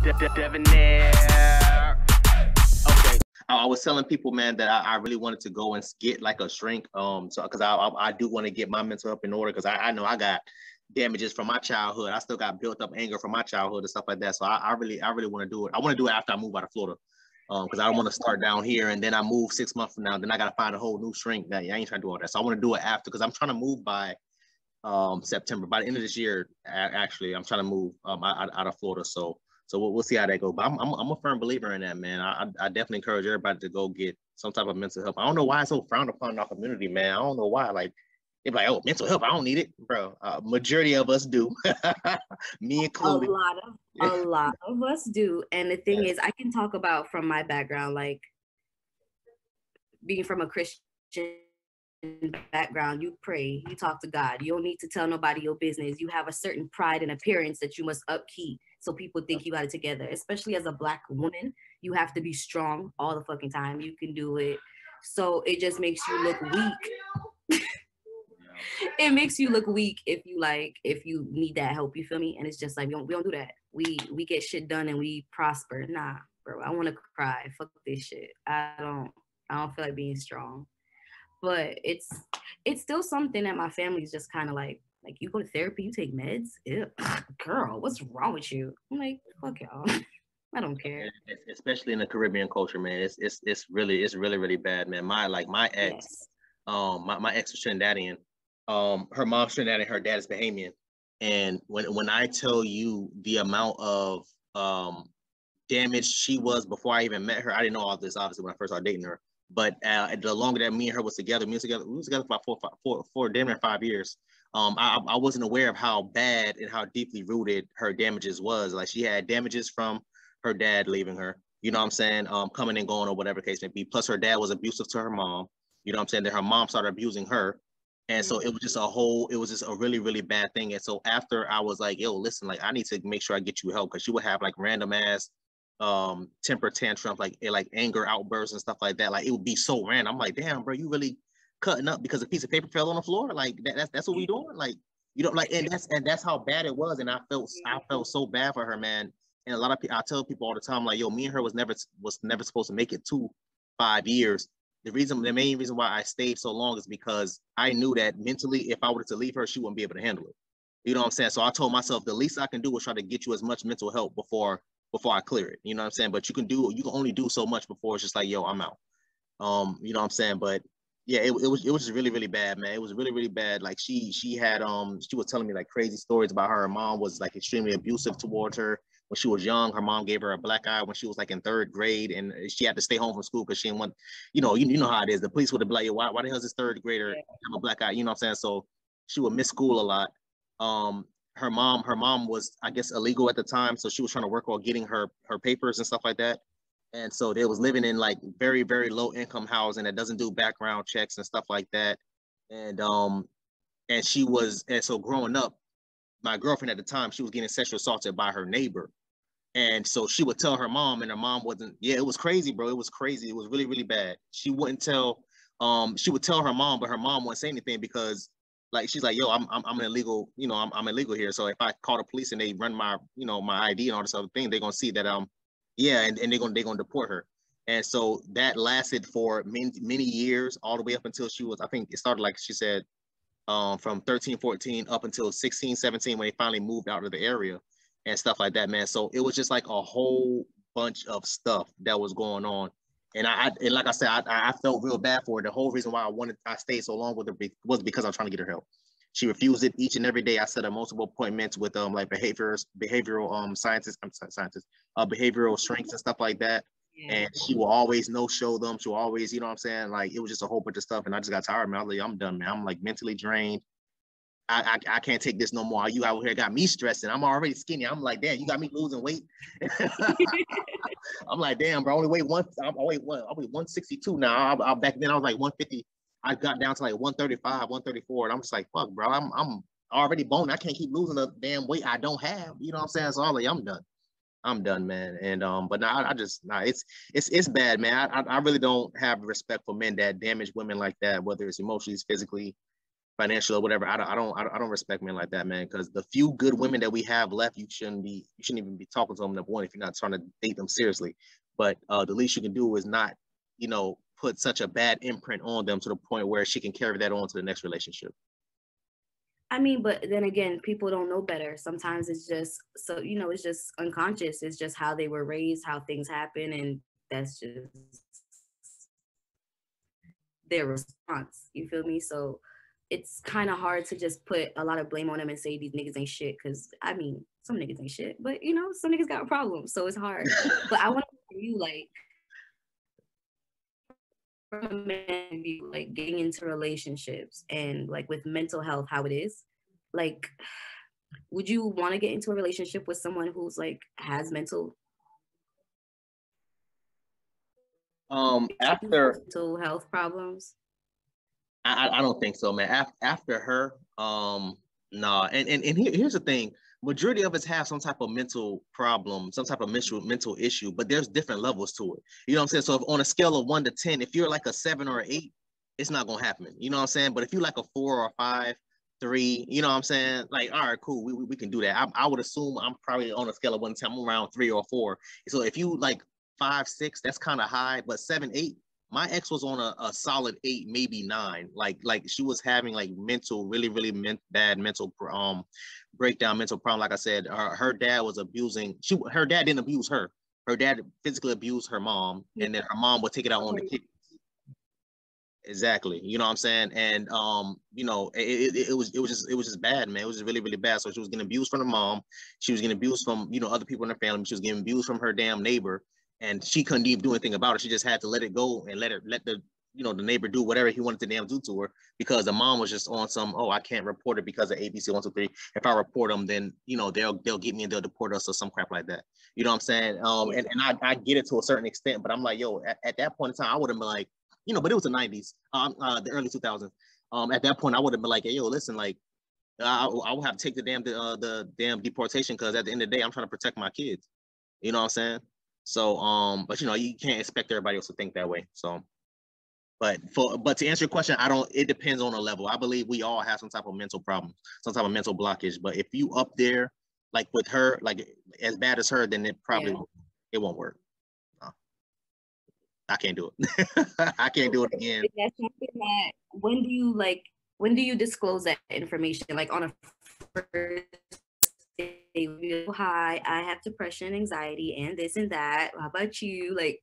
Debonair. Okay. I was telling people, man, that I really wanted to go and get like a shrink. So because I do want to get my mental health in order, because I know I got damages from my childhood. I still got built up anger from my childhood and stuff like that. So I really want to do it. I want to do it after I move out of Florida. Because I don't want to start down here and then I move 6 months from now. Then I got to find a whole new shrink. That I ain't trying to do all that. So I want to do it after, because I'm trying to move by September. By the end of this year, actually, I'm trying to move out of Florida. So we'll see how that goes. But I'm a firm believer in that, man. I definitely encourage everybody to go get some type of mental health. I don't know why it's so frowned upon in our community, man. I don't know why. Like, they're like, oh, mental health, I don't need it, bro. Majority of us do. Me included. A lot of us do. And the thing is, I can talk about from my background, like being from a Christian background, you pray, you talk to God. You don't need to tell nobody your business. You have a certain pride and appearance that you must upkeep so people think you got it together. Especially as a Black woman, you have to be strong all the fucking time. You can do it. So it just makes you look weak. It makes you look weak if you need that help. You feel me? And it's just like we don't do that. We get shit done and we prosper. Nah, bro. I want to cry. Fuck this shit. I don't feel like being strong. But it's still something that my family's just kind of like you go to therapy, you take meds. Ew. Girl, what's wrong with you? I'm like, fuck y'all. I don't care. Especially in the Caribbean culture, man. It's really bad, man. My ex, yes. My ex was Trinidadian. Her mom's Trinidadian, her dad is Bahamian. And when I tell you the amount of damage she was before I even met her, I didn't know all this obviously when I first started dating her. But the longer that me and her was together, we was together for about four damn near 5 years. I wasn't aware of how bad and how deeply rooted her damages was. Like, she had damages from her dad leaving her, you know what I'm saying, coming and going or whatever case may be. Plus her dad was abusive to her mom, you know what I'm saying, that her mom started abusing her. And so it was just a really, really bad thing. And so after I was like, yo, listen, like, I need to make sure I get you help, because she would have like random ass temper tantrums, like anger outbursts and stuff like that. Like, it would be so random. I'm like, damn, bro, you really cutting up because a piece of paper fell on the floor? Like, that's what we doing? Like, you know, like, and that's how bad it was. And I felt so bad for her, man. And a lot of people, I tell people all the time, like, yo, me and her was never supposed to make it to 5 years. The main reason why I stayed so long is because I knew that mentally, if I were to leave her, she wouldn't be able to handle it. You know what I'm saying? So I told myself the least I can do is try to get you as much mental help before I clear it. You know what I'm saying? But you can only do so much before it's just like, yo, I'm out. You know what I'm saying? But yeah, it was just really, really bad, man. It was really, really bad. Like, she was telling me like crazy stories about her mom was like extremely abusive towards her. When she was young, her mom gave her a black eye when she was like in 3rd grade, and she had to stay home from school because she didn't want, you know how it is. The police would have been like, why the hell is this 3rd grader have a black eye? You know what I'm saying? So she would miss school a lot. Her mom was, I guess, illegal at the time, so she was trying to work on getting her papers and stuff like that. And so they was living in like very, very low income housing that doesn't do background checks and stuff like that. And so growing up, my girlfriend at the time, she was getting sexually assaulted by her neighbor. And so she would tell her mom, and her mom wasn't, it was crazy, bro. It was crazy. It was really, really bad. She would tell her mom, but her mom wouldn't say anything because, like, she's like, yo, I'm an illegal, I'm illegal here. So if I call the police and they run my, my ID and all this other thing, they're going to see that, and they're going to deport her. And so that lasted for many years, all the way up until she was, I think it started, like she said, from 13, 14 up until 16, 17, when they finally moved out of the area and stuff like that, man. So it was just like a whole bunch of stuff that was going on. And and like I said, I felt real bad for her. The whole reason why I stayed so long with her was because I was trying to get her help. She refused it each and every day. I set up multiple appointments with like behavioral scientists, behavioral shrinks and stuff like that. Yeah. And she will always no-show them. She'll always, you know what I'm saying? Like, it was just a whole bunch of stuff. And I just got tired, man. I was like, I'm done, man. I'm like mentally drained. I can't take this no more. You out here got me stressing. I'm already skinny. I'm like, damn, you got me losing weight. I'm like, damn, bro. I only weigh 162 now. I back then I was like 150. I got down to like 135, 134, and I'm just like, fuck, bro. I'm already bone. I can't keep losing the damn weight I don't have. You know what I'm saying? So I'm like, I'm done, man. And but now it's bad, man. I really don't have respect for men that damage women like that, whether it's emotionally, physically. financial or whatever. I don't respect men like that, man. Because the few good women that we have left, you shouldn't even be talking to them, number one, if you're not trying to date them seriously. But the least you can do is not, you know, put such a bad imprint on them to the point where she can carry that on to the next relationship. I mean, but then again, people don't know better. Sometimes it's just, so, you know, it's just unconscious. It's just how they were raised, how things happen, and that's just their response. You feel me? So it's kind of hard to just put a lot of blame on them and say these niggas ain't shit. Because I mean, some niggas ain't shit, but you know, some niggas got problems, so it's hard. But I want to hear you, like, from a man view, like getting into relationships and like with mental health, how it is. Like, would you want to get into a relationship with someone who's like has mental After mental health problems? I don't think so, man. After her, nah. And here's the thing: majority of us have some type of mental problem, some type of mental issue, but there's different levels to it. You know what I'm saying? So if on a scale of 1 to 10, if you're like a 7 or 8, it's not gonna happen. You know what I'm saying? But if you're like a 4 or 5, 3, you know what I'm saying? Like, all right, cool, we can do that. I would assume I'm probably on a scale of 1 to 10, I'm around 3 or 4. So if you like 5, 6, that's kind of high, but 7, 8. My ex was on a solid 8, maybe 9. Like she was having like really bad mental breakdown, mental problem. Like I said, her dad was abusing. Her dad didn't abuse her. Her dad physically abused her mom, and then her mom would take it out on the kids. Exactly. You know what I'm saying? And you know, it was just bad, man. It was just really bad. So she was getting abused from the mom. She was getting abused from, you know, other people in her family. She was getting abused from her damn neighbor. And she couldn't even do anything about it. She just had to let it go and let the, you know, the neighbor do whatever he wanted to damn do to her, because the mom was just on some, oh, I can't report it because of ABC 1, 2, 3. If I report them, then, you know, they'll get me and they'll deport us or some crap like that. You know what I'm saying? And I get it to a certain extent, but I'm like, yo, at that point in time, I would have been like, you know, but it was the 90s, the early 2000s. At that point, I would have been like, hey, yo, listen, like, I will have to take the damn deportation, because at the end of the day, I'm trying to protect my kids. You know what I'm saying? So, but you know, you can't expect everybody else to think that way. So, but to answer your question, it depends on the level. I believe we all have some type of mental problem, some type of mental blockage. But if you up there, like with her, like as bad as her, then it probably it won't work. No. I can't do it. I can't do it again. That's something that, when do you disclose that information? Like on a first date, hi, I have depression, anxiety, and this and that. How about you? Like,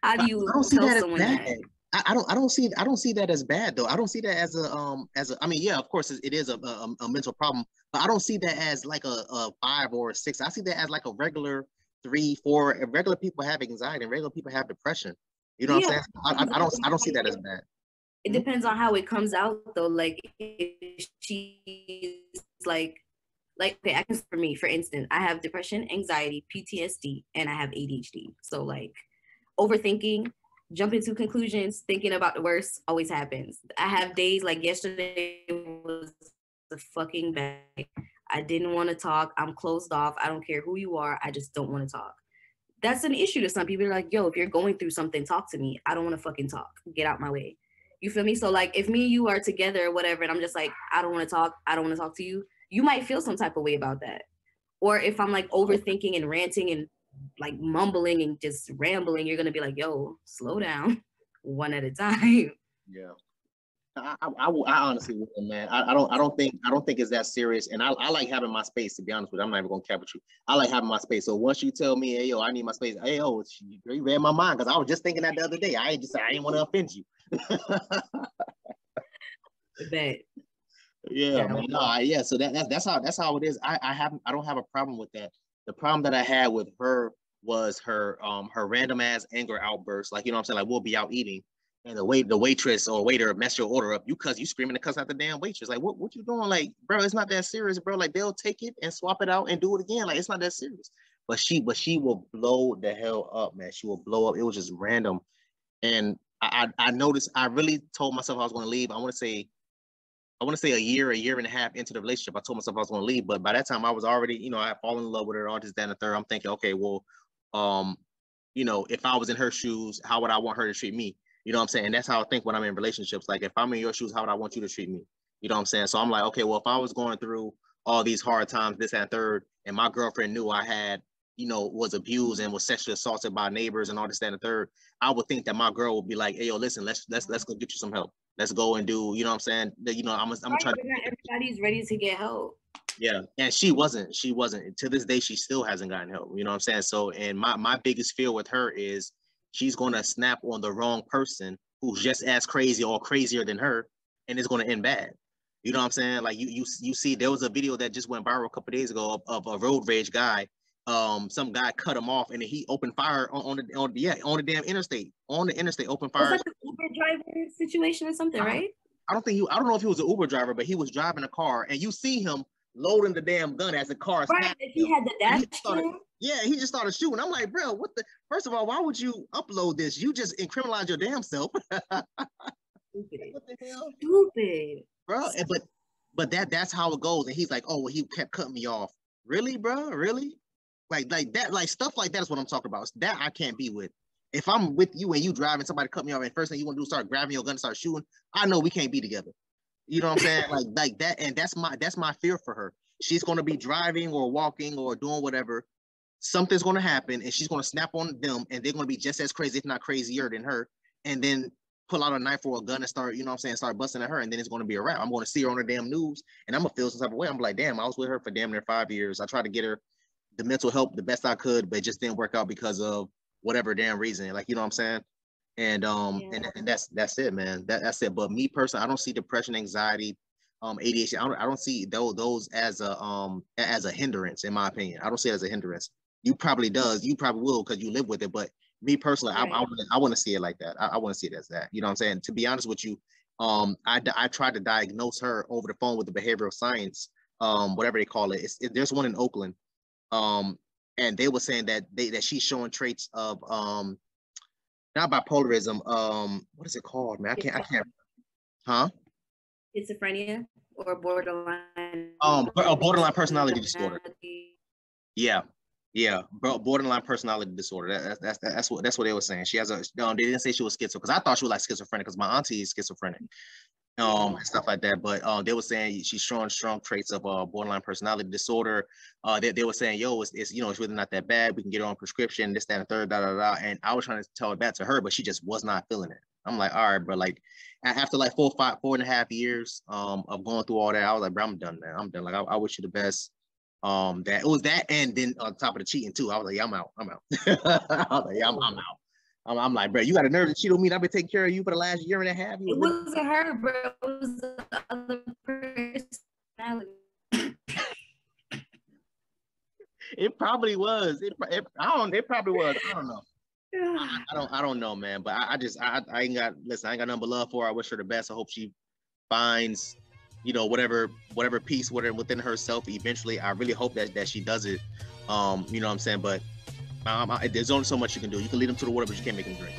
how do you tell someone that? I don't see that as bad though. I don't see that as a I mean, yeah, of course it is a mental problem, but I don't see that as like a 5 or a 6. I see that as like a regular 3, 4. Regular people have anxiety and regular people have depression. You know what I'm saying? I don't see that as bad. It depends on how it comes out though. Like if she's like okay, I can, for me, for instance, I have depression, anxiety, PTSD, and I have ADHD. So like overthinking, jumping to conclusions, thinking about the worst always happens. I have days like yesterday was a fucking bad. I didn't want to talk. I'm closed off. I don't care who you are. I just don't want to talk. That's an issue to some people. They're like, yo, if you're going through something, talk to me. I don't want to fucking talk. Get out my way. You feel me? So like if me and you are together or whatever, and I'm just like, I don't want to talk. I don't want to talk to you. You might feel some type of way about that. Or if I'm like overthinking and ranting and like mumbling and just rambling, you're going to be like, yo, slow down, one at a time. Yeah. I honestly wouldn't, man. I don't think it's that serious. And I like having my space, to be honest with you. I'm not even gonna cap with you. I like having my space. So once you tell me, hey yo, I need my space, hey yo, you read my mind, because I was just thinking that the other day. I didn't want to offend you. Bet. Yeah, man. No, yeah. So that's how it is. I don't have a problem with that. The problem that I had with her was her random ass anger outbursts. Like, you know what I'm saying? Like, we'll be out eating, and the waitress or waiter mess your order up, you screaming to cuss out the damn waitress. Like, what you doing? Like, bro, it's not that serious, bro. Like, they'll take it and swap it out and do it again. Like, it's not that serious. But she will blow the hell up, man. She will blow up. It was just random. And I noticed, I really told myself I was going to leave. I want to say a year and a half into the relationship. I told myself I was going to leave, but by that time I was already, you know, I had fallen in love with her, all this, that, and the third. I'm thinking, okay, well, you know, if I was in her shoes, how would I want her to treat me? You know what I'm saying? And that's how I think when I'm in relationships. Like, if I'm in your shoes, how would I want you to treat me? You know what I'm saying? So I'm like, okay, well, if I was going through all these hard times, this and third, and my girlfriend knew I had, you know, was abused and was sexually assaulted by neighbors and all this, that, and the third, I would think that my girl would be like, hey, yo, listen, let's go get you some help. Let's go and do, you know what I'm saying? You know, I'm gonna try to. Not everybody's ready to get help. Yeah, and she wasn't. To this day, she still hasn't gotten help. You know what I'm saying? So, and my biggest fear with her is she's gonna snap on the wrong person who's just as crazy or crazier than her, and it's gonna end bad. You know what I'm saying? Like you see, there was a video that just went viral a couple of days ago of a road rage guy. Some guy cut him off, and then he opened fire on the damn interstate. On the interstate, open fire. Was that the Uber driver situation or something, right? I don't know if he was an Uber driver, but he was driving a car, and you see him loading the damn gun as the car. Right, he had the dash cam. Yeah, he just started shooting. I'm like, bro, what the? First of all, why would you upload this? You just incriminate your damn self. Stupid. What the hell? Stupid. Bro, but that's how it goes. And he's like, oh, well, he kept cutting me off. Really, bro? Really? Like that, like stuff like that is what I'm talking about. That I can't be with. If I'm with you and you driving, somebody cut me off, and first thing you want to do is start grabbing your gun and start shooting, I know we can't be together. You know what I'm saying? like that, and that's my fear for her. She's gonna be driving or walking or doing whatever. Something's gonna happen, and she's gonna snap on them, and they're gonna be just as crazy, if not crazier than her, and then pull out a knife or a gun and start, you know what I'm saying, start busting at her, and then it's gonna be a wrap. I'm gonna see her on the damn news, and I'm gonna feel some type of way. I'm like, damn, I was with her for damn near 5 years. I tried to get her the mental help the best I could, but it just didn't work out because of whatever damn reason. Like, you know what I'm saying? And and that's it, man. That's it. But me personally, I don't see depression, anxiety, ADHD. I don't see those as a hindrance, in my opinion. I don't see it as a hindrance. You probably will because you live with it. But me personally, right. I want to see it like that. I want to see it as that. You know what I'm saying? To be honest with you, I tried to diagnose her over the phone with the behavioral science, whatever they call it. There's one in Oakland, and they were saying that she's showing traits of not bipolarism. What is it called, man? I can't. Huh? Schizophrenia or borderline. A borderline personality disorder. Yeah, borderline personality disorder. That's what they were saying. She has a. They didn't say she was schizo because I thought she was like schizophrenic because my auntie is schizophrenic. And stuff like that. But they were saying she's showing strong traits of borderline personality disorder. They were saying, yo, it's it's really not that bad. We can get her on prescription, this, that, and third, And I was trying to tell that to her, but she just was not feeling it. I'm like, all right, bro. Like after like 4.5 years of going through all that, I was like, bro, I'm done, man. I'm done. Like I wish you the best. That it was that, and then on top of the cheating too. I was like, yeah, I'm out. I was like, yeah, I'm out. I'm like, bro, you got a nerve to cheat on me. I've been taking care of you for the last year and a half. It wasn't her, bro. It was the other personality. It probably was. It probably was. I don't know. I don't know, man. But I ain't got nothing but love for her. I wish her the best. I hope she finds, whatever peace within herself eventually. I really hope that she does it. You know what I'm saying? But there's only so much you can do. You can lead them to the water, but you can't make them drink.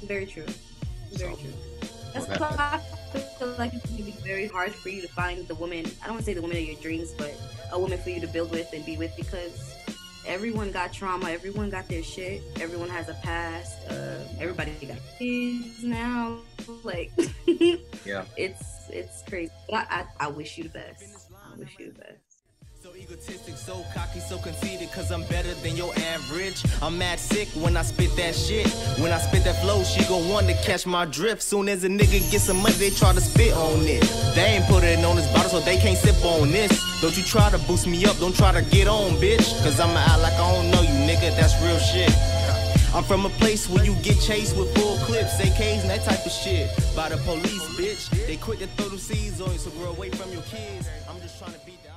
Very true. Very true. That's why I feel like it's going to be very hard for you to find the woman. I don't want to say the woman of your dreams, but a woman for you to build with and be with, because everyone got trauma. Everyone got their shit. Everyone has a past. Everybody got kids now. Like, yeah, it's crazy. But I wish you the best. I wish you the best. So egotistic, so cocky, so conceited, cause I'm better than your average. I'm mad sick when I spit that shit. When I spit that flow, she gon' want to catch my drift. Soon as a nigga get some money, they try to spit on it. They ain't put it on this bottle, so they can't sip on this. Don't you try to boost me up, don't try to get on, bitch. Cause I'ma act like I don't know you, nigga, that's real shit. I'm from a place where you get chased with full clips, AKs and that type of shit. By the police, bitch. They quit to throw the seeds on you, so grow away from your kids. I'm just trying to beat the odds.